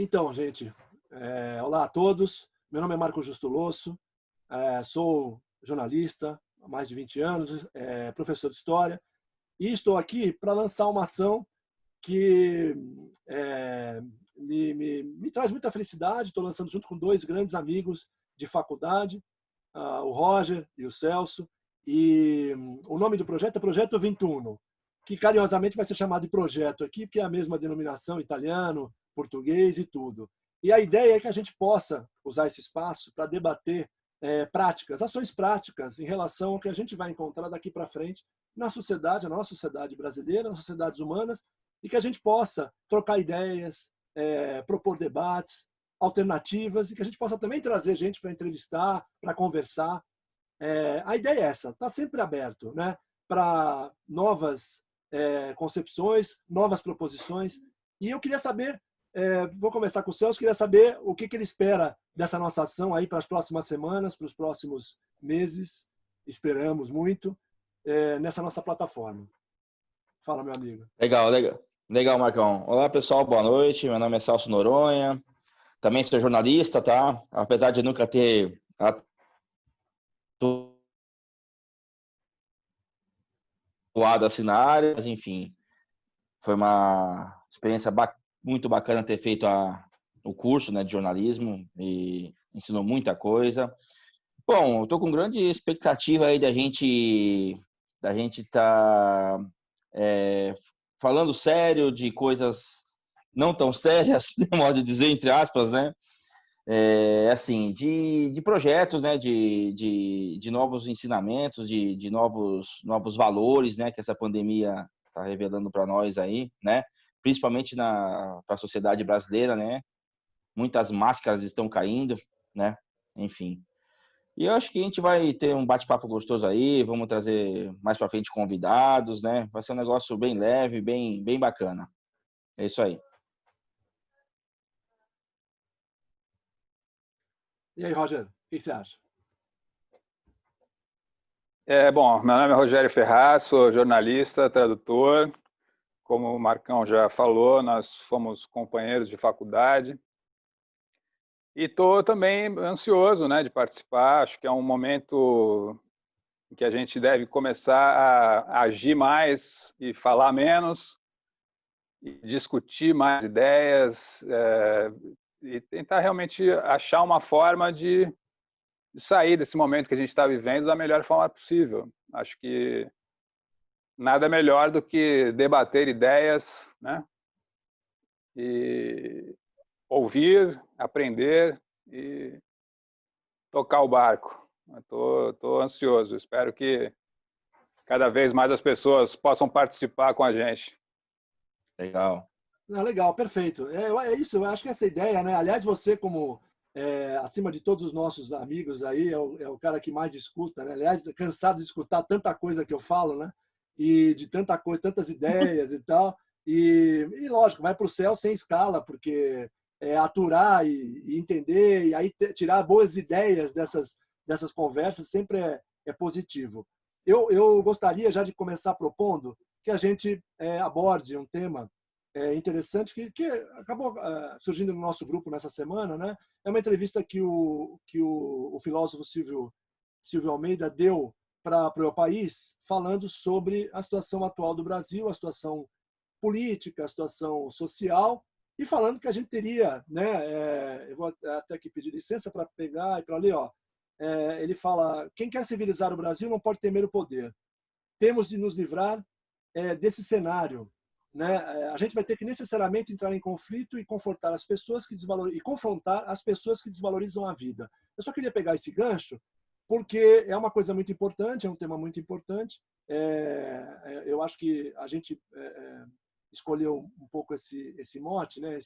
Então, gente, olá a todos. Meu nome é Marco Justo Losso, sou jornalista há mais de 20 anos, professor de História, e estou aqui para lançar uma ação que me traz muita felicidade. Estou lançando junto com dois grandes amigos de faculdade, o Roger e o Celso, e o nome do projeto é Projeto 21, que carinhosamente vai ser chamado de projeto aqui, porque é a mesma denominação, italiano, português e tudo. E a ideia é que a gente possa usar esse espaço para debater práticas, ações práticas em relação ao que a gente vai encontrar daqui para frente na sociedade, na nossa sociedade brasileira, nas sociedades humanas, e que a gente possa trocar ideias, propor debates, alternativas, e que a gente possa também trazer gente para entrevistar, para conversar. A ideia é essa, está sempre aberto, né, para novas concepções, novas proposições. E eu queria saber, vou começar com o Celso, queria saber o que ele espera dessa nossa ação aí para as próximas semanas, para os próximos meses, esperamos muito, nessa nossa plataforma. Fala, meu amigo. Legal, legal. Legal, Marcão. Olá, pessoal, boa noite. Meu nome é Celso Noronha. Também sou jornalista, tá? Apesar de nunca ter atuado assim na área, mas enfim, foi uma experiência muito bacana ter feito o curso, né, de jornalismo e ensinou muita coisa. Bom, eu tô com grande expectativa aí da gente tá falando sério de coisas não tão sérias, de modo de dizer, entre aspas, né? Assim, de projetos, né? De novos ensinamentos, de novos valores, né? Que essa pandemia está revelando para nós aí, né? Principalmente para a sociedade brasileira, né? Muitas máscaras estão caindo, né? Enfim. E eu acho que a gente vai ter um bate-papo gostoso aí, vamos trazer mais para frente convidados, né? Vai ser um negócio bem leve, bem bacana. É isso aí. E aí, Roger, o que você acha? Bom, meu nome é Rogério Ferraz, sou jornalista, tradutor. Como o Marcão já falou, nós fomos companheiros de faculdade. E estou também ansioso, né, de participar. Acho que é um momento em que a gente deve começar a agir mais e falar menos, e discutir mais ideias, e tentar realmente achar uma forma de sair desse momento que a gente está vivendo da melhor forma possível. Acho que nada melhor do que debater ideias, né? E ouvir, aprender e tocar o barco. Estou ansioso. Espero que cada vez mais as pessoas possam participar com a gente. Legal. Legal, perfeito. É isso, eu acho que essa ideia, né? Aliás, você como acima de todos os nossos amigos aí, é o cara que mais escuta, né? Aliás, cansado de escutar tanta coisa que eu falo, né? E de tanta coisa, tantas ideias e tal. E lógico, vai para o céu sem escala, porque aturar e entender e aí tirar boas ideias dessas conversas sempre é positivo. Eu gostaria já de começar propondo que a gente aborde um tema interessante que acabou surgindo no nosso grupo nessa semana, né? É uma entrevista que o filósofo Silvio Almeida deu para o País, falando sobre a situação atual do Brasil, a situação política, a situação social, e falando que a gente teria, né? Eu vou até aqui pedir licença para pegar e para ler, ó. Ele fala: quem quer civilizar o Brasil não pode temer o poder. Temos de nos livrar desse cenário, né? A gente vai ter que necessariamente entrar em conflito e confrontar as pessoas que desvalorizam a vida. Eu só queria pegar esse gancho porque é uma coisa muito importante, é um tema muito importante. Eu acho que a gente escolheu um pouco esse mote, né?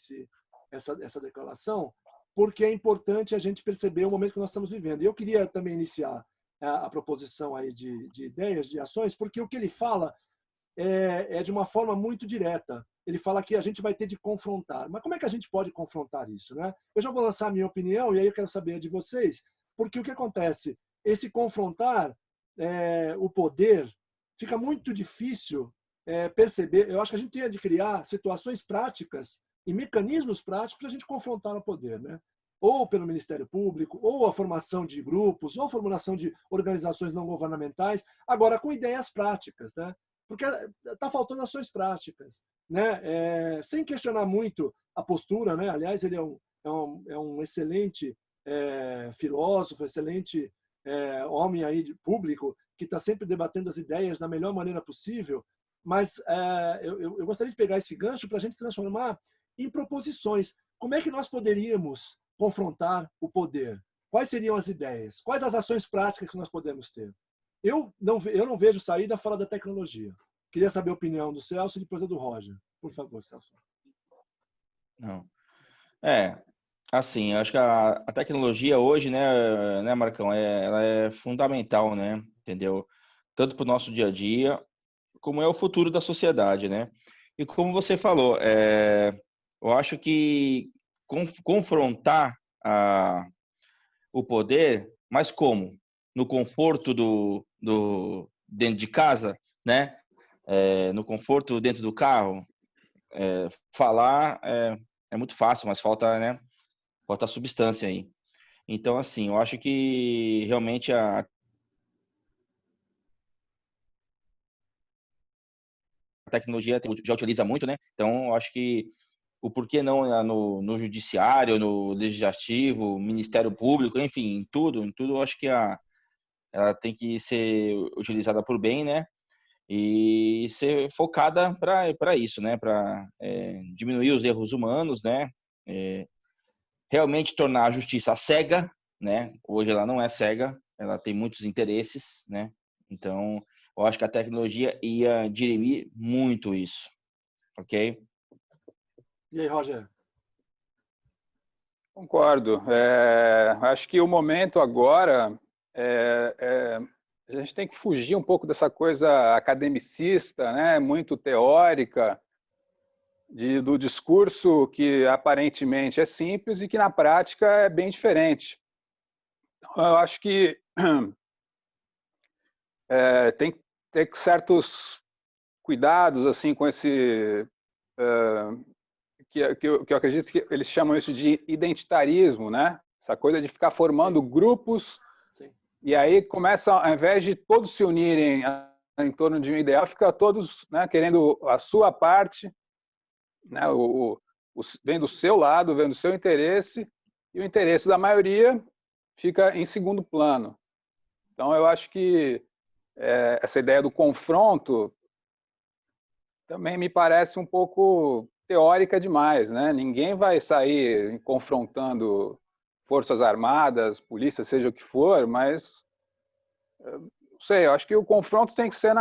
Essa declaração, porque é importante a gente perceber o momento que nós estamos vivendo. E eu queria também iniciar a proposição aí de ideias, de ações, porque o que ele fala de uma forma muito direta. Ele fala que a gente vai ter de confrontar. Mas como é que a gente pode confrontar isso, né? Eu já vou lançar a minha opinião e aí eu quero saber a de vocês, porque o que acontece? Esse confrontar o poder fica muito difícil perceber. Eu acho que a gente tem de criar situações práticas e mecanismos práticos para a gente confrontar o poder, né? Ou pelo Ministério Público, ou a formação de grupos, ou a formulação de organizações não governamentais, agora com ideias práticas, né? Porque está faltando ações práticas, né? Sem questionar muito a postura, né? Aliás, ele é um excelente filósofo, excelente homem aí de público, que está sempre debatendo as ideias da melhor maneira possível, mas eu gostaria de pegar esse gancho para a gente transformar em proposições. Como é que nós poderíamos confrontar o poder? Quais seriam as ideias? Quais as ações práticas que nós podemos ter? Eu não vejo saída fora da tecnologia. Queria saber a opinião do Celso e depois a do Roger. Por favor, Celso. Não. Assim, acho que a tecnologia hoje, né, Marcão, ela é fundamental, né? Entendeu? Tanto para o nosso dia a dia, como é o futuro da sociedade, né? E como você falou, eu acho que confrontar o poder, mas como? No conforto dentro de casa, né? No conforto dentro do carro. Falar é muito fácil, mas falta, né? Falta substância aí. Então, assim, eu acho que realmente a tecnologia já utiliza muito, né? Então, eu acho que o porquê não no judiciário, no legislativo, Ministério Público, enfim, em tudo, eu acho que ela tem que ser utilizada por bem, né? E ser focada para isso, né? Para diminuir os erros humanos, né? Realmente tornar a justiça cega, né? Hoje ela não é cega, ela tem muitos interesses, né? Então, eu acho que a tecnologia ia dirimir muito isso, ok? E aí, Roger? Concordo. Acho que o momento agora a gente tem que fugir um pouco dessa coisa academicista, né? Muito teórica, do discurso que aparentemente é simples e que na prática é bem diferente. Então, eu acho que tem que ter certos cuidados assim com esse que eu acredito que eles chamam isso de identitarismo, né? Essa coisa de ficar formando grupos. Sim. E aí começa, ao invés de todos se unirem em torno de um ideal, fica todos, né, querendo a sua parte, né, vem do seu lado, vem do seu interesse, e o interesse da maioria fica em segundo plano. Então, eu acho que essa ideia do confronto também me parece um pouco teórica demais, né? Ninguém vai sair confrontando forças armadas, polícia, seja o que for, mas não sei, eu acho que o confronto tem que ser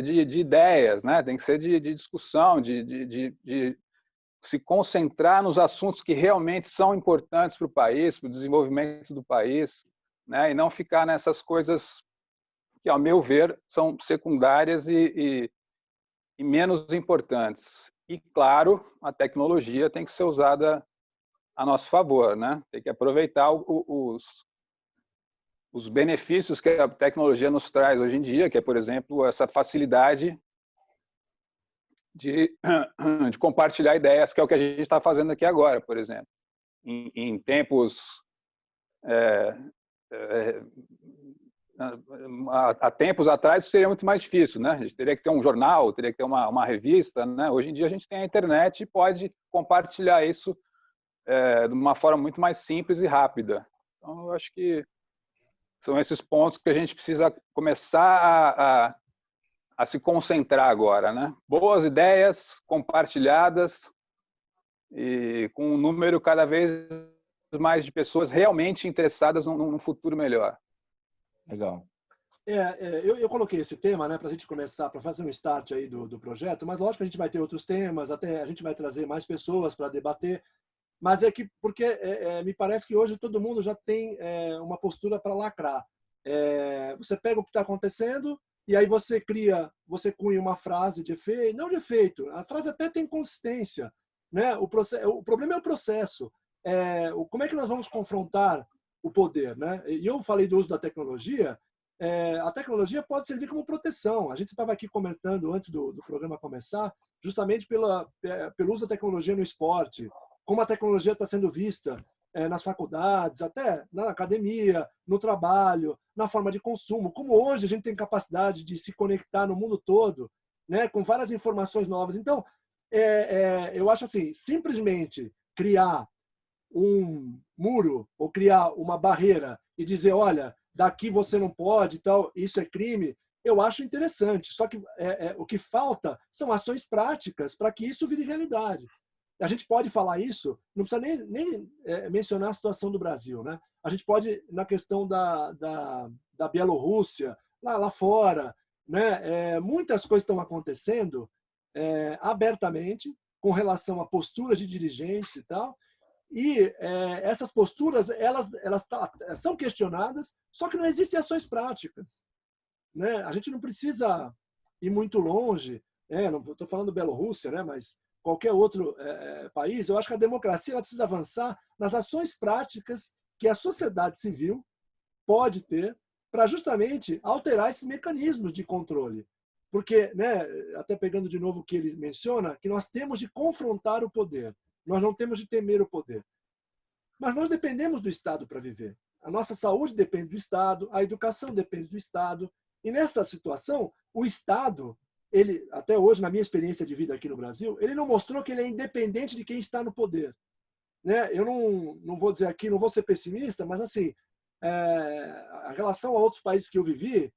de ideias, né? Tem que ser de discussão, de se concentrar nos assuntos que realmente são importantes para o país, para o desenvolvimento do país, né? E não ficar nessas coisas que, ao meu ver, são secundárias e menos importantes. E, claro, a tecnologia tem que ser usada a nosso favor, né? Tem que aproveitar os benefícios que a tecnologia nos traz hoje em dia, que é, por exemplo, essa facilidade de compartilhar ideias, que é o que a gente está fazendo aqui agora, por exemplo. Em tempos há tempos atrás isso seria muito mais difícil, né? A gente teria que ter um jornal, teria que ter uma revista, né? Hoje em dia a gente tem a internet e pode compartilhar isso de uma forma muito mais simples e rápida. Então, eu acho que são esses pontos que a gente precisa começar a se concentrar agora, né? Boas ideias compartilhadas e com um número cada vez mais de pessoas realmente interessadas num futuro melhor. Legal. Eu coloquei esse tema, né, para a gente começar, para fazer um start aí do projeto, mas lógico que a gente vai ter outros temas, até a gente vai trazer mais pessoas para debater, mas porque me parece que hoje todo mundo já tem uma postura para lacrar. Você pega o que está acontecendo e aí você cunha uma frase de efeito, não de efeito, a frase até tem consistência, né? O problema é o processo. Como é que nós vamos confrontar o poder, né? E eu falei do uso da tecnologia. A tecnologia pode servir como proteção. A gente estava aqui comentando antes do programa começar justamente pelo uso da tecnologia no esporte, como a tecnologia está sendo vista nas faculdades, até na academia, no trabalho, na forma de consumo, como hoje a gente tem capacidade de se conectar no mundo todo, né, com várias informações novas. Então, eu acho assim, simplesmente criar um muro ou criar uma barreira e dizer, olha, daqui você não pode e tal, isso é crime, eu acho interessante. Só que o que falta são ações práticas para que isso vire realidade. A gente pode falar isso, não precisa nem mencionar a situação do Brasil, né? A gente pode, na questão da Bielorrússia, lá fora, né? Muitas coisas estão acontecendo abertamente com relação a posturas de dirigentes e tal, e essas posturas elas são questionadas, só que não existem ações práticas, né? A gente não precisa ir muito longe, não estou falando Bielorrússia, né? Mas qualquer outro país, eu acho que a democracia ela precisa avançar nas ações práticas que a sociedade civil pode ter para justamente alterar esses mecanismos de controle. Porque, né, até pegando de novo o que ele menciona, que nós temos de confrontar o poder, nós não temos de temer o poder. Mas nós dependemos do Estado para viver. A nossa saúde depende do Estado, a educação depende do Estado. E nessa situação, o Estado, ele, até hoje, na minha experiência de vida aqui no Brasil, ele não mostrou que ele é independente de quem está no poder. Né? Eu não vou dizer aqui, não vou ser pessimista, mas assim, a relação a outros países que eu vivi,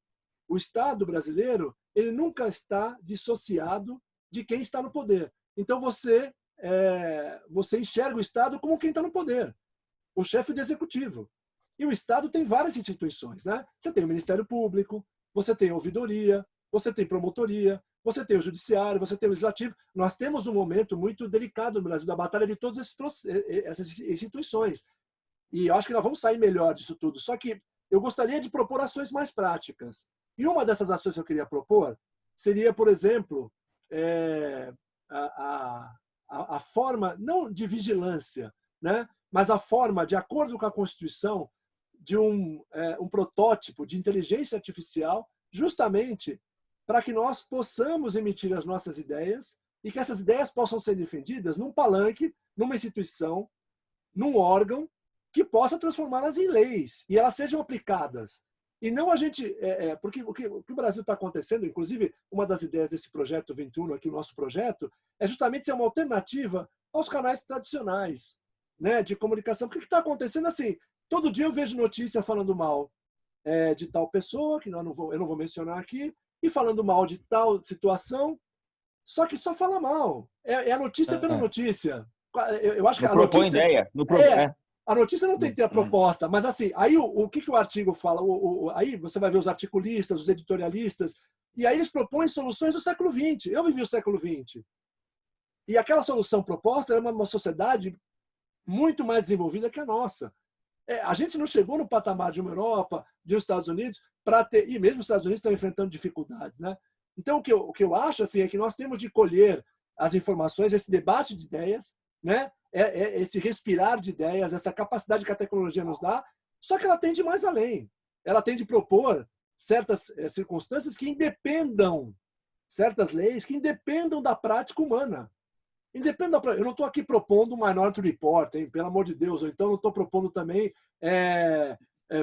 o Estado brasileiro, ele nunca está dissociado de quem está no poder. Então você enxerga o Estado como quem está no poder, o chefe do executivo. E o Estado tem várias instituições, né? Você tem o Ministério Público, você tem a ouvidoria, você tem promotoria, você tem o judiciário, você tem o legislativo. Nós temos um momento muito delicado no Brasil, da batalha de todas essas instituições. E eu acho que nós vamos sair melhor disso tudo. Só que eu gostaria de propor ações mais práticas. E uma dessas ações que eu queria propor seria, por exemplo, a forma, não de vigilância, né? Mas a forma, de acordo com a Constituição, de um protótipo de inteligência artificial, justamente para que nós possamos emitir as nossas ideias e que essas ideias possam ser defendidas num palanque, numa instituição, num órgão que possa transformá-las em leis e elas sejam aplicadas. E não a gente... porque o que o Brasil está acontecendo, inclusive, uma das ideias desse projeto 21, aqui o nosso projeto, é justamente ser uma alternativa aos canais tradicionais, né, de comunicação. Porque o que está acontecendo assim? Todo dia eu vejo notícia falando mal de tal pessoa, que eu não vou mencionar aqui, e falando mal de tal situação, só que só fala mal. É a notícia pela notícia. Eu acho que a notícia... ideia. A notícia não tem que ter a proposta, mas assim, aí o que o artigo fala? Aí você vai ver os articulistas, os editorialistas, e aí eles propõem soluções do século XX. Eu vivi o século XX. E aquela solução proposta era uma sociedade muito mais desenvolvida que a nossa. A gente não chegou no patamar de uma Europa, de uns Estados Unidos, para ter... E mesmo os Estados Unidos estão enfrentando dificuldades, né? Então, o que eu acho assim, é que nós temos de colher as informações, esse debate de ideias, né? Esse respirar de ideias, essa capacidade que a tecnologia nos dá, só que ela tem de ir mais além. Ela tem de propor certas circunstâncias que independam, certas leis que independam da prática humana. Eu não estou aqui propondo um Minority Report, hein? Pelo amor de Deus, ou então não estou propondo também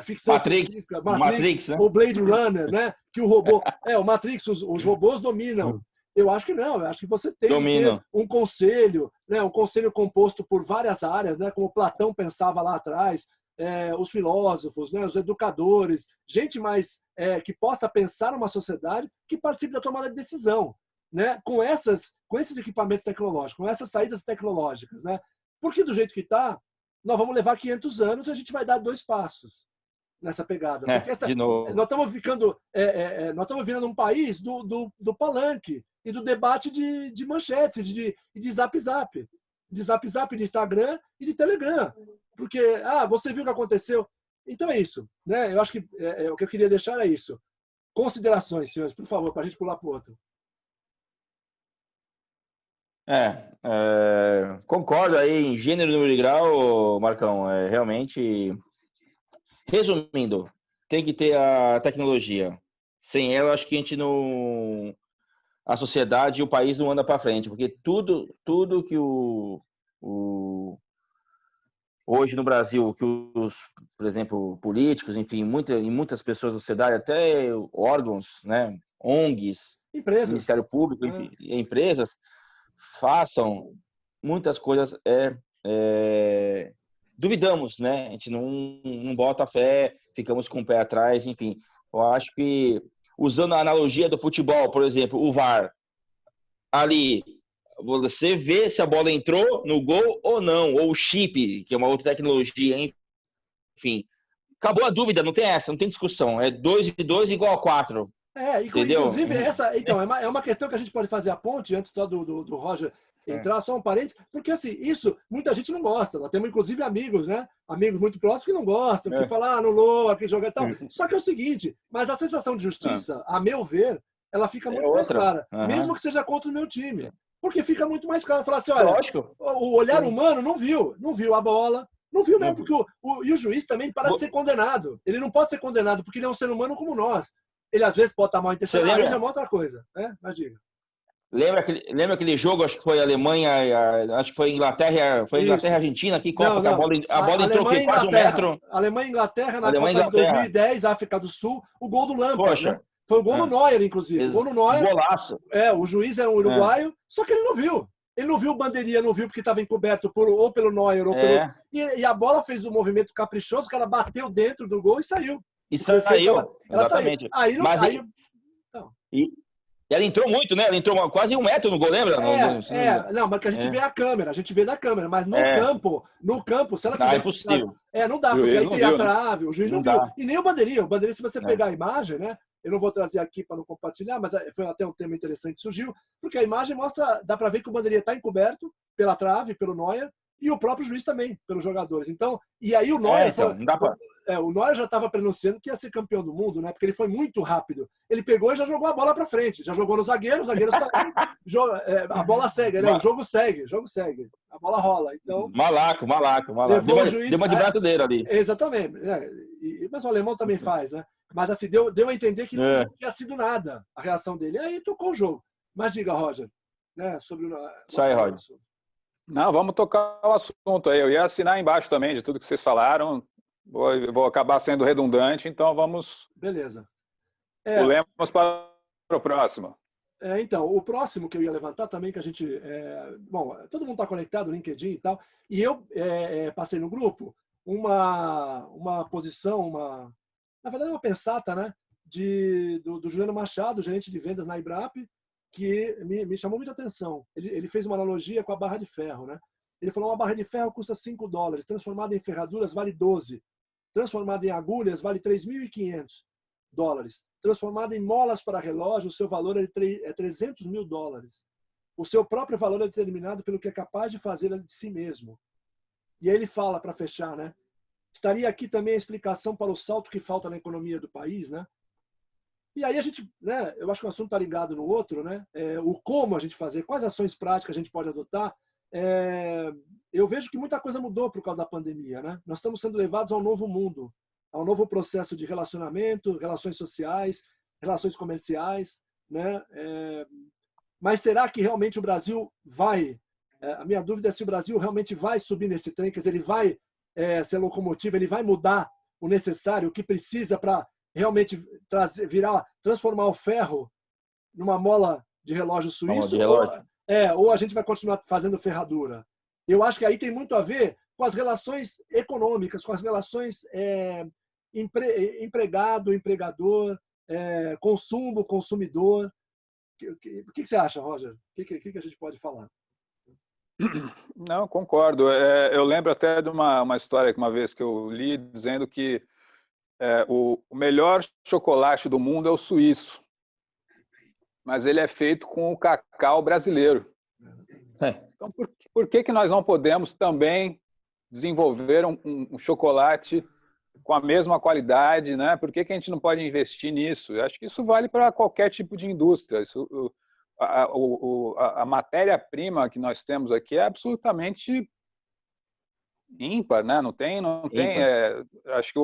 ficção científica, Matrix, né? Ou Blade Runner, né? Que o robô... o Matrix, os robôs dominam. Eu acho que não, eu acho que você tem que ter um conselho, né? Um conselho composto por várias áreas, né? Como Platão pensava lá atrás, os filósofos, né? Os educadores, gente mais que possa pensar numa sociedade que participe da tomada de decisão, né? Com esses equipamentos tecnológicos, com essas saídas tecnológicas, né? Porque do jeito que está, nós vamos levar 500 anos e a gente vai dar 2 passos nessa pegada. Porque nós estamos virando um país do palanque e do debate de manchetes, de zap-zap. De zap-zap de Instagram e de Telegram. Porque, você viu o que aconteceu? Então é isso. Né? Eu acho que o que eu queria deixar é isso. Considerações, senhores, por favor, para a gente pular para o outro. Concordo aí em gênero, número e grau, Marcão. Realmente, resumindo, tem que ter a tecnologia. Sem ela, acho que a a sociedade e o país não anda para frente, porque tudo que hoje no Brasil, que por exemplo, políticos, enfim, muitas pessoas da sociedade, até órgãos, né, ONGs, Empresas. Ministério Público, enfim, empresas, façam muitas coisas, duvidamos, né? A gente não bota fé, ficamos com o pé atrás, enfim. Eu acho que, usando a analogia do futebol, por exemplo, o VAR, ali, você vê se a bola entrou no gol ou não, ou o chip, que é uma outra tecnologia, enfim. Acabou a dúvida, não tem essa, não tem discussão. É 2 e 2 igual a 4. Entendeu? Inclusive, então, é uma questão que a gente pode fazer a ponte, antes só do Roger entrar, só um parênteses, porque assim, isso muita gente não gosta. Nós temos, inclusive, amigos, né? Amigos muito próximos que não gostam, que falam, anulou, que joga e tal. Só que é o seguinte, mas a sensação de justiça, a meu ver, ela fica muito mais clara, mesmo que seja contra o meu time. Porque fica muito mais claro. Falar assim, olha, o olhar humano não viu a bola, não viu mesmo, porque e o juiz também para de ser condenado. Ele não pode ser condenado, porque ele é um ser humano como nós. Ele às vezes pode estar mal intencionado, aí já é uma outra coisa, né? Mas diga. Lembra aquele jogo, acho que foi Alemanha, acho que foi Inglaterra e Argentina, que Copa, não. A bola entrou aqui, quase 1 metro. Alemanha e Inglaterra na Copa de 2010, África do Sul, o gol do Lampard, né? Foi o gol do Neuer, inclusive. O gol do Neuer. Golaço. O juiz era um uruguaio, só que ele não viu. Ele não viu bandeirinha, não viu porque estava encoberto ou pelo Neuer ou pelo... E a bola fez um movimento caprichoso, o cara bateu dentro do gol e saiu. E saiu. Exatamente. Saiu. E ela entrou muito, né? Ela entrou quase 1 metro no gol, lembra? Não, mas que a gente vê a câmera, a gente vê da câmera, mas no campo, se ela tiver... Não, é impossível. Não dá, porque aí tem a trave, o juiz não viu. Dá. E nem o bandeirinha. O bandeirinha, se você pegar a imagem, né? Eu não vou trazer aqui para não compartilhar, mas foi até um tema interessante que surgiu, porque a imagem mostra, dá para ver que o bandeirinha está encoberto pela trave, pelo Neuer, e o próprio juiz também, pelos jogadores. Então, e aí o Neuer... o Neuer já estava pronunciando que ia ser campeão do mundo, né? Porque ele foi muito rápido. Ele pegou e já jogou a bola para frente. Já jogou no zagueiro, o zagueiro saiu. A bola segue, né? O jogo segue. A bola rola. Então, malaco. Levou o juiz, deu uma de brasileiro ali. Exatamente. Mas o alemão também faz, né? Mas assim, deu a entender que não tinha sido nada a reação dele. Aí tocou o jogo. Mas diga, Roger, né? Sobre o... Sai, Roger. Não, vamos tocar o assunto aí. Eu ia assinar embaixo também de tudo que vocês falaram. Vou acabar sendo redundante, então vamos... Beleza. Pulemos para o próximo. Então, o próximo que eu ia levantar também, que a gente... bom, todo mundo está conectado no LinkedIn e tal, e eu passei no grupo uma posição, na verdade uma pensata, né, do Juliano Machado, gerente de vendas na Ibrap, que me chamou muita atenção. Ele fez uma analogia com a barra de ferro, né? Ele falou, uma barra de ferro custa $5, transformada em ferraduras vale 12. Transformada em agulhas, vale $3.500. Transformada em molas para relógio, o seu valor é $300 mil. O seu próprio valor é determinado pelo que é capaz de fazer de si mesmo. E aí ele fala, para fechar, né? Estaria aqui também a explicação para o salto que falta na economia do país, né? E aí a gente, né? Eu acho que o assunto está ligado no outro, né? O como a gente fazer, quais ações práticas a gente pode adotar. Eu vejo que muita coisa mudou por causa da pandemia, né? Nós estamos sendo levados a um novo mundo, a um novo processo de relacionamento, relações sociais, relações comerciais, né? Mas será que realmente o Brasil vai... a minha dúvida é se o Brasil realmente vai subir nesse trem, quer dizer, ele vai ser locomotiva, ele vai mudar o necessário, o que precisa para realmente transformar o ferro numa mola de relógio suíço, ou a gente vai continuar fazendo ferradura. Eu acho que aí tem muito a ver com as relações econômicas, com as relações empregado, empregador, consumo, consumidor. O que você acha, Roger? O que a gente pode falar? Não, concordo. Eu lembro até de uma história que uma vez que eu li dizendo que o melhor chocolate do mundo é o suíço, mas ele é feito com o cacau brasileiro. Então, por que nós não podemos também desenvolver um chocolate com a mesma qualidade, né? Por que a gente não pode investir nisso? Eu acho que isso vale para qualquer tipo de indústria. A matéria-prima que nós temos aqui é absolutamente ímpar, né? Não tem. Acho que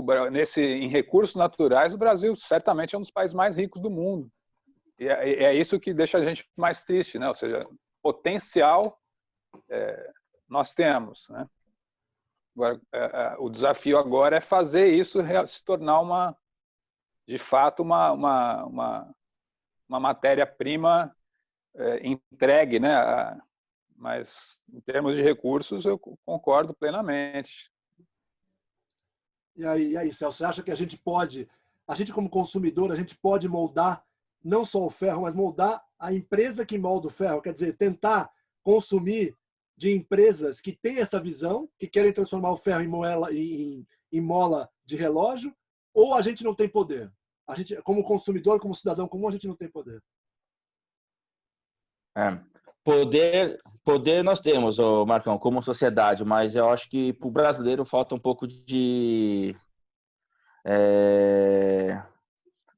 em recursos naturais o Brasil certamente é um dos países mais ricos do mundo. é isso que deixa a gente mais triste, né? Ou seja, potencial nós temos, né? Agora, o desafio agora é fazer isso se tornar de fato uma matéria-prima entregue, né? Mas em termos de recursos eu concordo plenamente. E aí, Celso, você acha que a gente como consumidor, a gente pode moldar não só o ferro, mas moldar a empresa que molda o ferro? Quer dizer, tentar consumir de empresas que têm essa visão, que querem transformar o ferro em mola de relógio, ou a gente não tem poder? A gente, como consumidor, como cidadão comum, a gente não tem poder. Poder nós temos, Marcão, como sociedade, mas eu acho que para o brasileiro falta um pouco de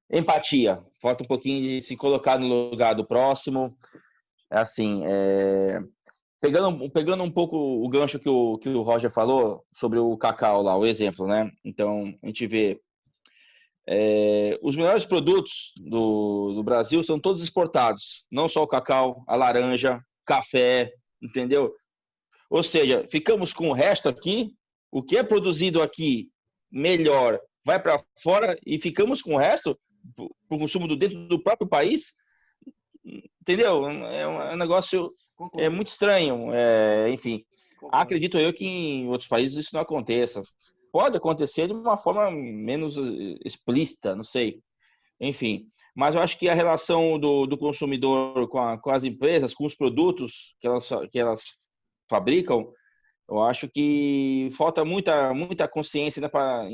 empatia, falta um pouquinho de se colocar no lugar do próximo. Assim, pegando um pouco o gancho que o Roger falou sobre o cacau lá, o exemplo, né? Então, a gente vê os melhores produtos do Brasil são todos exportados, não só o cacau, a laranja, café, entendeu? Ou seja, ficamos com o resto aqui, o que é produzido aqui melhor vai para fora e ficamos com o resto para o consumo dentro do próprio país, entendeu? É um negócio muito estranho, enfim. Concordo. Acredito eu que em outros países isso não aconteça. Pode acontecer de uma forma menos explícita, não sei. Enfim, mas eu acho que a relação do consumidor com as empresas, com os produtos que elas fabricam, eu acho que falta muita consciência, né, para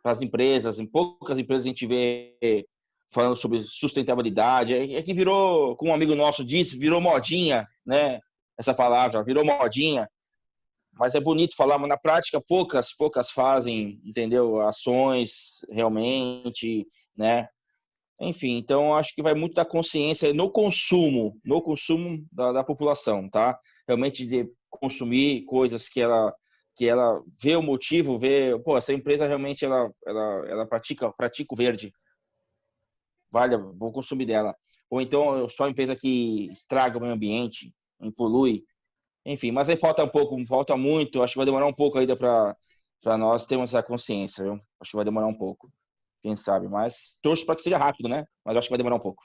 as empresas. Em poucas empresas a gente vê falando sobre sustentabilidade. É que virou, como um amigo nosso disse, virou modinha, né? Essa palavra, virou modinha. Mas é bonito falar, mas na prática poucas fazem, entendeu? Ações realmente, né? Enfim, então acho que vai muito da consciência no consumo da população, tá? Realmente de consumir coisas que ela vê o motivo, pô, essa empresa realmente ela pratica o verde. Vale, vou consumir dela. Ou então só empresa que estraga o meio ambiente, polui. Enfim, mas aí falta muito, acho que vai demorar um pouco ainda para nós termos essa consciência, viu? Acho que vai demorar um pouco, quem sabe, mas torço para que seja rápido, né? Mas acho que vai demorar um pouco.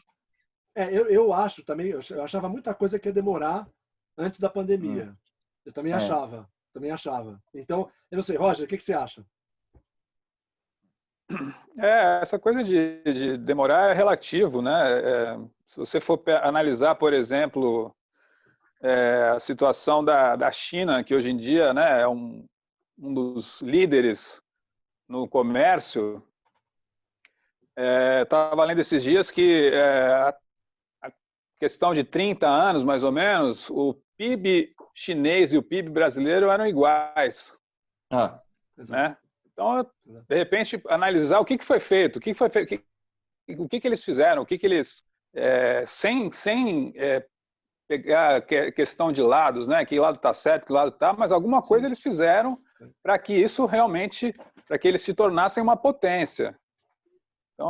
Eu acho também, eu achava muita coisa que ia demorar antes da pandemia. Eu também achava. Então, eu não sei, Roger, o que você acha? Essa coisa de demorar é relativo, né? Se você for analisar, por exemplo, a situação da China, que hoje em dia, né, é um dos líderes no comércio, estava lendo esses dias que a questão de 30 anos, mais ou menos, o PIB chinês e o PIB brasileiro eram iguais. Né? Então, de repente, analisar o que foi feito, o que eles fizeram, o que eles, sem pegar questão de lados, né? Que lado está certo, que lado está, mas alguma coisa eles fizeram para que isso realmente, para que eles se tornassem uma potência. Então,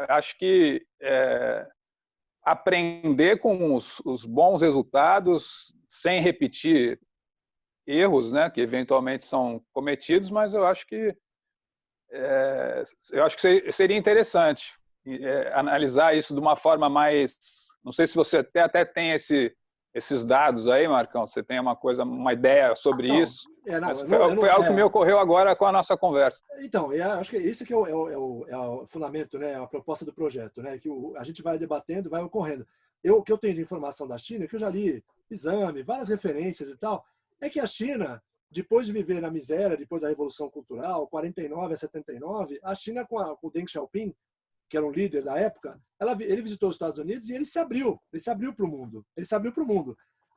acho que aprender com os bons resultados, sem repetir erros, né, que eventualmente são cometidos, mas eu acho que seria interessante analisar isso de uma forma mais. Não sei se você até tem esses dados aí, Marcão. Você tem uma ideia sobre isso? Foi algo que me ocorreu agora com a nossa conversa. Então, acho que isso que é o fundamento, né, a proposta do projeto, né, que a gente vai debatendo, vai ocorrendo. O que eu tenho de informação da China, que eu já li exame, várias referências e tal, é que a China, depois de viver na miséria, depois da Revolução Cultural, 49 a 79, a China com o Deng Xiaoping, que era um líder da época, ele visitou os Estados Unidos e ele se abriu para o mundo.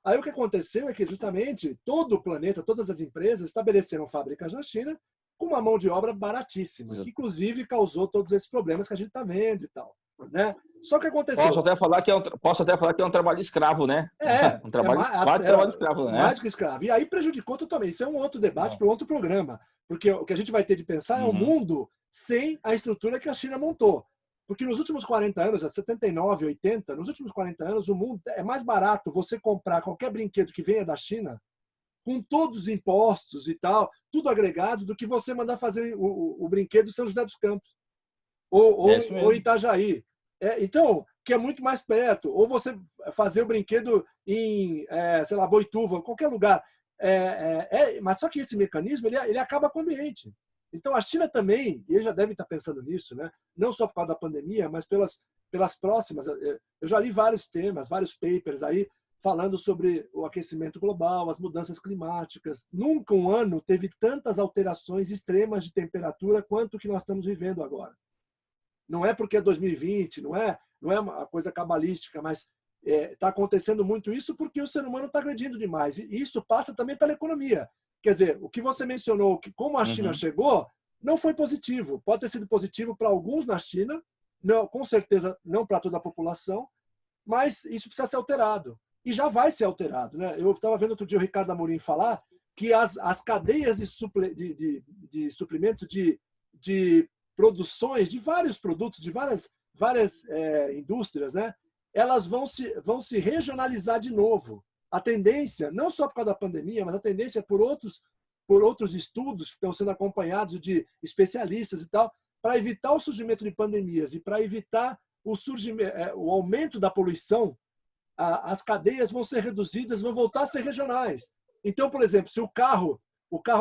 Aí o que aconteceu é que justamente todo o planeta, todas as empresas estabeleceram fábricas na China com uma mão de obra baratíssima, que inclusive causou todos esses problemas que a gente está vendo e tal, né? Só que aconteceu. Posso até falar que é um trabalho escravo, né? Um trabalho escravo, né? Mais que escravo. E aí prejudicou totalmente. Isso é um outro debate para outro programa, porque o que a gente vai ter de pensar é o mundo sem a estrutura que a China montou. Porque nos últimos 40 anos, 79, 80, nos últimos 40 anos, o mundo é mais barato você comprar qualquer brinquedo que venha da China, com todos os impostos e tal, tudo agregado, do que você mandar fazer o brinquedo em São José dos Campos ou em Itajaí. Então, que é muito mais perto. Ou você fazer o brinquedo em, sei lá, Boituva, qualquer lugar. Mas só que esse mecanismo ele acaba com o ambiente. Então, a China também, e eles já devem estar pensando nisso, né? Não só por causa da pandemia, mas pelas próximas. Eu já li vários temas, vários papers aí, falando sobre o aquecimento global, as mudanças climáticas. Nunca um ano teve tantas alterações extremas de temperatura quanto o que nós estamos vivendo agora. Não é porque é 2020, não é uma coisa cabalística, mas está acontecendo muito isso porque o ser humano está agredindo demais. E isso passa também pela economia. Quer dizer, o que você mencionou, que como a China chegou, não foi positivo. Pode ter sido positivo para alguns na China, não, com certeza não para toda a população, mas isso precisa ser alterado. E já vai ser alterado, né? Eu estava vendo outro dia o Ricardo Amorim falar que as cadeias de suprimento de produções de vários produtos, de várias indústrias, né? Elas vão se regionalizar de novo. A tendência, não só por causa da pandemia, mas a tendência por outros estudos que estão sendo acompanhados de especialistas e tal, para evitar o surgimento de pandemias e para evitar o aumento da poluição, as cadeias vão ser reduzidas, vão voltar a ser regionais. Então, por exemplo, se o carro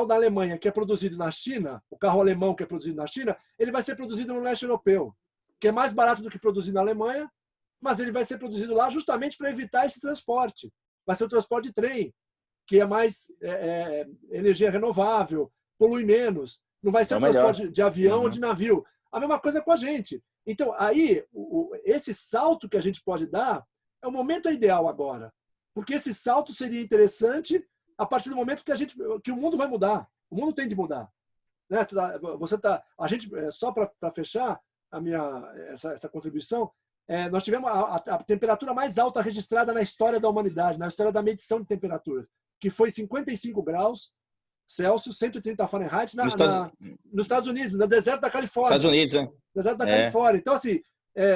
da Alemanha que é produzido na China, o carro alemão que é produzido na China, ele vai ser produzido no leste europeu, que é mais barato do que produzido na Alemanha, mas ele vai ser produzido lá justamente para evitar esse transporte. Vai ser o transporte de trem, que é mais energia renovável, polui menos. Não vai ser o transporte de avião ou de navio. A mesma coisa com a gente. Então, aí, esse salto que a gente pode dar é o momento ideal agora. Porque esse salto seria interessante a partir do momento que o mundo vai mudar. O mundo tem de mudar. Né? A gente, só para fechar essa contribuição, nós tivemos a temperatura mais alta registrada na história da humanidade, na história da medição de temperaturas, que foi 55 graus Celsius, 130 Fahrenheit, nos Estados Unidos, no deserto da Califórnia. Estados Unidos, né? Deserto da Califórnia. Então, assim,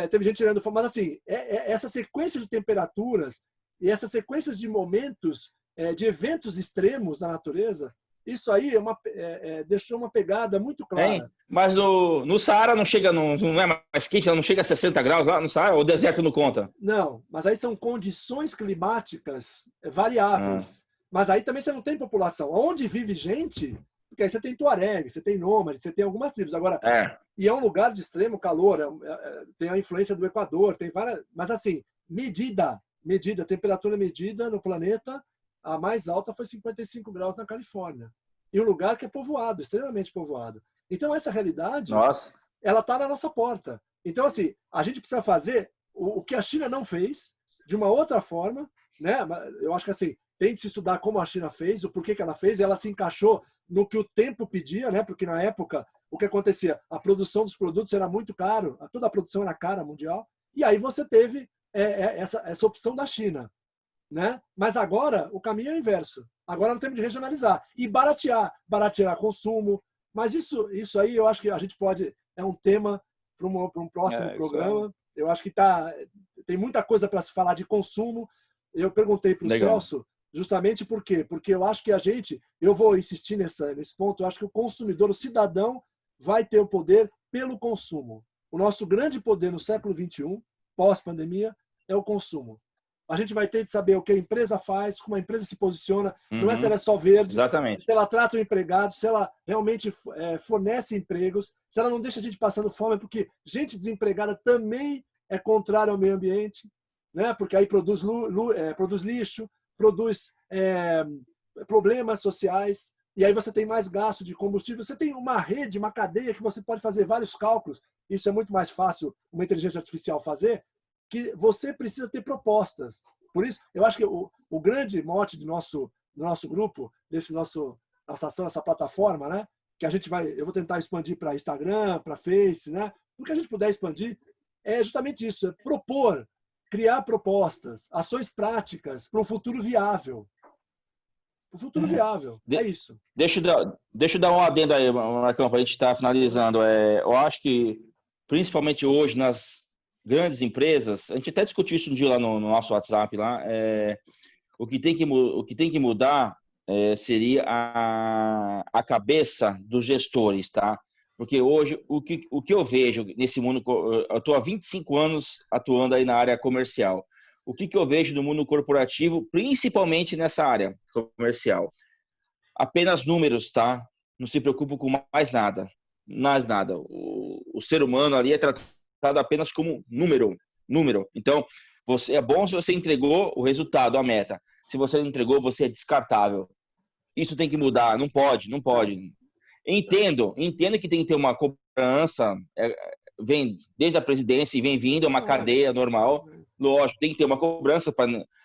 teve gente tirando foto, mas assim, essa sequência de temperaturas e essas sequências de momentos, de eventos extremos na natureza, isso aí deixou uma pegada muito clara. Mas no Saara não chega, não é mais quente, não chega a 60 graus lá no Saara? Ou o deserto não conta? Não, mas aí são condições climáticas variáveis. Mas aí também você não tem população. Onde vive gente, porque aí você tem tuareg, você tem nômade, você tem algumas tribos. Agora, e é um lugar de extremo calor, tem a influência do Equador, tem várias. Mas assim, temperatura medida no planeta, a mais alta foi 55 graus na Califórnia. E um lugar que é povoado, extremamente povoado. Então, essa realidade, ela está na nossa porta. Então, assim, a gente precisa fazer o que a China não fez, de uma outra forma, né? Eu acho que assim, tem de se estudar como a China fez, o porquê que ela fez, e ela se encaixou no que o tempo pedia, né? Porque na época, o que acontecia? A produção dos produtos era muito caro, toda a produção era cara mundial, e aí você teve essa opção da China. Né? Mas agora o caminho é o inverso. Agora nós temos de regionalizar e baratear consumo. Mas isso aí eu acho que a gente pode. É um tema para um próximo programa. Eu acho que tem muita coisa para se falar de consumo. Eu perguntei para o Celso justamente por quê? Porque eu acho que eu vou insistir nesse ponto, eu acho que o consumidor, o cidadão, vai ter o poder pelo consumo. O nosso grande poder no século XXI, pós-pandemia, é o consumo. A gente vai ter de saber o que a empresa faz, como a empresa se posiciona, não é se ela é só verde, se ela trata o empregado, se ela realmente fornece empregos, se ela não deixa a gente passando fome, porque gente desempregada também é contrária ao meio ambiente, né? Porque aí produz lixo, produz problemas sociais, e aí você tem mais gasto de combustível, você tem uma rede, uma cadeia que você pode fazer vários cálculos, isso é muito mais fácil uma inteligência artificial fazer, que você precisa ter propostas. Por isso, eu acho que o grande mote do nosso grupo, nossa ação, essa plataforma, né, que eu vou tentar expandir para Instagram, para Face, né, porque a gente puder expandir, é justamente isso, criar propostas, ações práticas para um futuro viável. O futuro viável, é isso. Deixa eu dar um adendo aí, Marcão, para a gente estar finalizando. Eu acho que principalmente hoje nas grandes empresas, a gente até discutiu isso um dia lá no nosso WhatsApp, lá, o que tem que mudar seria a cabeça dos gestores, tá? Porque hoje, o que eu vejo nesse mundo, eu estou há 25 anos atuando aí na área comercial. O que eu vejo no mundo corporativo, principalmente nessa área comercial? Apenas números, tá? Não se preocupe com mais nada. Mais nada. O ser humano ali é tratado apenas como número. Então, é bom se você entregou o resultado, a meta. Se você não entregou, você é descartável. Isso tem que mudar. Não pode. Entendo que tem que ter uma cobrança, vem desde a presidência e vem vindo, é uma cadeia normal. Lógico, tem que ter uma cobrança,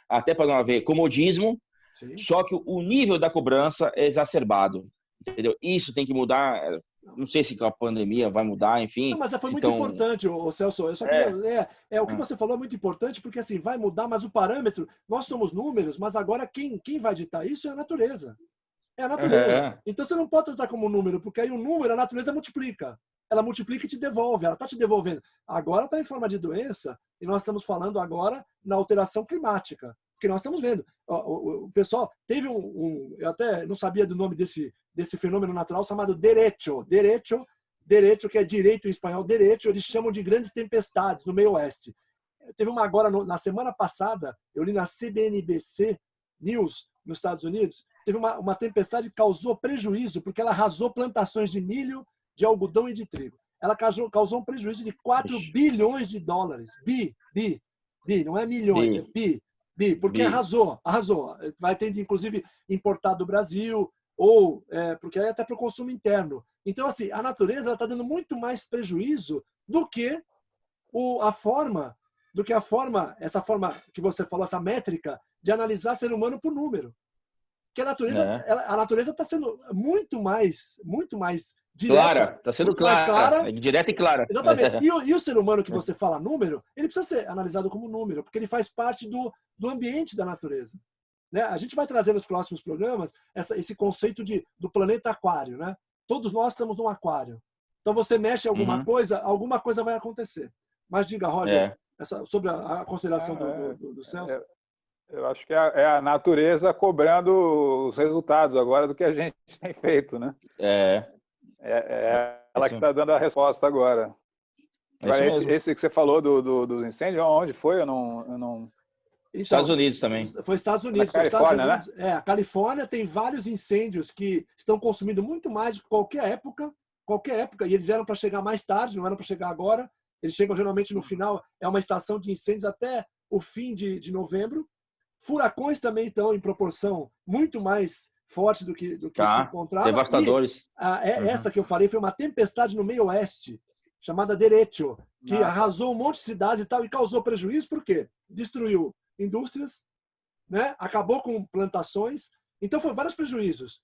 até para não haver comodismo. Sim. Só que o nível da cobrança é exacerbado, entendeu? Isso tem que mudar. Não sei se com a pandemia vai mudar, enfim. Não, mas foi muito importante, Celso. Eu só queria, o que você falou é muito importante, porque assim, vai mudar, mas o parâmetro, nós somos números, mas agora quem vai ditar isso é a natureza. É a natureza. Então você não pode tratar como número, porque aí o número, a natureza multiplica. Ela multiplica e te devolve, ela está te devolvendo. Agora está em forma de doença, e nós estamos falando agora na alteração climática. Porque nós estamos vendo. O pessoal teve eu até não sabia do nome desse fenômeno natural chamado derecho. Derecho, que é direito em espanhol, derecho, eles chamam de grandes tempestades no meio oeste. Teve uma agora, na semana passada, eu li na CNBC News, nos Estados Unidos, teve uma tempestade que causou prejuízo, porque ela arrasou plantações de milho, de algodão e de trigo. Ela causou um prejuízo de 4 bilhões de dólares. Bi, não é milhões, é bi. Porque arrasou. Vai ter de, inclusive, importar do Brasil, ou porque aí até para o consumo interno. Então, assim, a natureza está dando muito mais prejuízo do que essa forma que você falou, essa métrica de analisar ser humano por número. Porque a natureza está sendo muito mais direta. Clara, está sendo clara, direta e clara. Exatamente. E o ser humano que você fala número, ele precisa ser analisado como número, porque ele faz parte do ambiente da natureza. Né? A gente vai trazer nos próximos programas esse conceito do planeta aquário. Né? Todos nós estamos num aquário. Então você mexe em alguma coisa vai acontecer. Mas diga, Roger, sobre a consideração do Celso. Eu acho que é a natureza cobrando os resultados agora do que a gente tem feito, né? Ela que está dando a resposta agora. Agora, esse que você falou dos incêndios, onde foi? Eu não... Então, Estados Unidos também. Foi Estados Unidos. Na Califórnia, né? A Califórnia tem vários incêndios que estão consumindo muito mais do que qualquer época, e eles eram para chegar mais tarde, não eram para chegar agora. Eles chegam geralmente no final, é uma estação de incêndios até o fim de novembro. Furacões também estão em proporção muito mais forte do que se encontrava. Devastadores. Essa que eu falei foi uma tempestade no meio oeste, chamada Derecho, que arrasou um monte de cidades e tal, e causou prejuízo, por quê? Destruiu indústrias, né? Acabou com plantações. Então, foram vários prejuízos.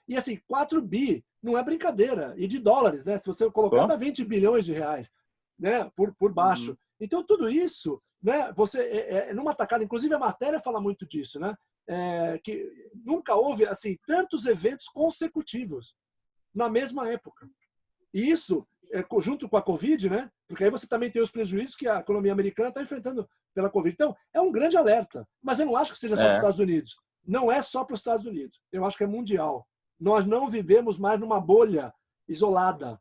E assim, 4 bi não é brincadeira. E de dólares, né? Se você colocar, dá 20 bilhões de reais, né? Por baixo. Então, tudo isso, né? Numa tacada, inclusive a matéria fala muito disso, né? Que nunca houve assim tantos eventos consecutivos na mesma época. E isso, junto com a Covid, né? Porque aí você também tem os prejuízos que a economia americana está enfrentando pela Covid. Então, é um grande alerta. Mas eu não acho que seja só para os Estados Unidos. Não é só para os Estados Unidos. Eu acho que é mundial. Nós não vivemos mais numa bolha isolada.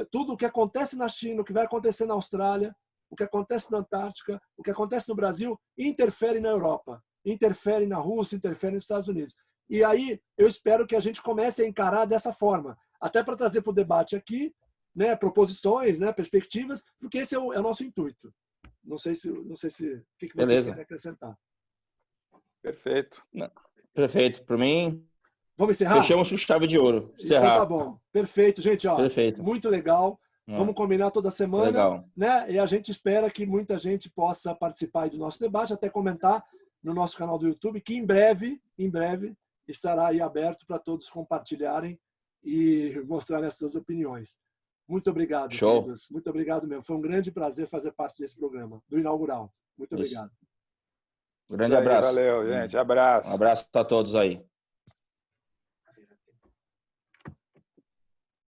Tudo o que acontece na China, o que vai acontecer na Austrália, o que acontece na Antártica, o que acontece no Brasil, interfere na Europa, interfere na Rússia, interfere nos Estados Unidos. E aí eu espero que a gente comece a encarar dessa forma, até para trazer para o debate aqui, né, proposições, né, perspectivas, porque esse é o nosso intuito. Não sei se o que vocês querem acrescentar. Perfeito. Perfeito. Para mim, vamos encerrar? Fechamos com chave de ouro. Então tá bom. Perfeito, gente. Perfeito. Muito legal. Vamos combinar toda semana. Legal. Né? E a gente espera que muita gente possa participar do nosso debate, até comentar no nosso canal do YouTube, que em breve estará aí aberto para todos compartilharem e mostrarem as suas opiniões. Muito obrigado, Show. Queridos. Muito obrigado mesmo. Foi um grande prazer fazer parte desse programa, do inaugural. Muito obrigado. Grande abraço. Valeu, gente. Abraço. Um abraço a todos aí.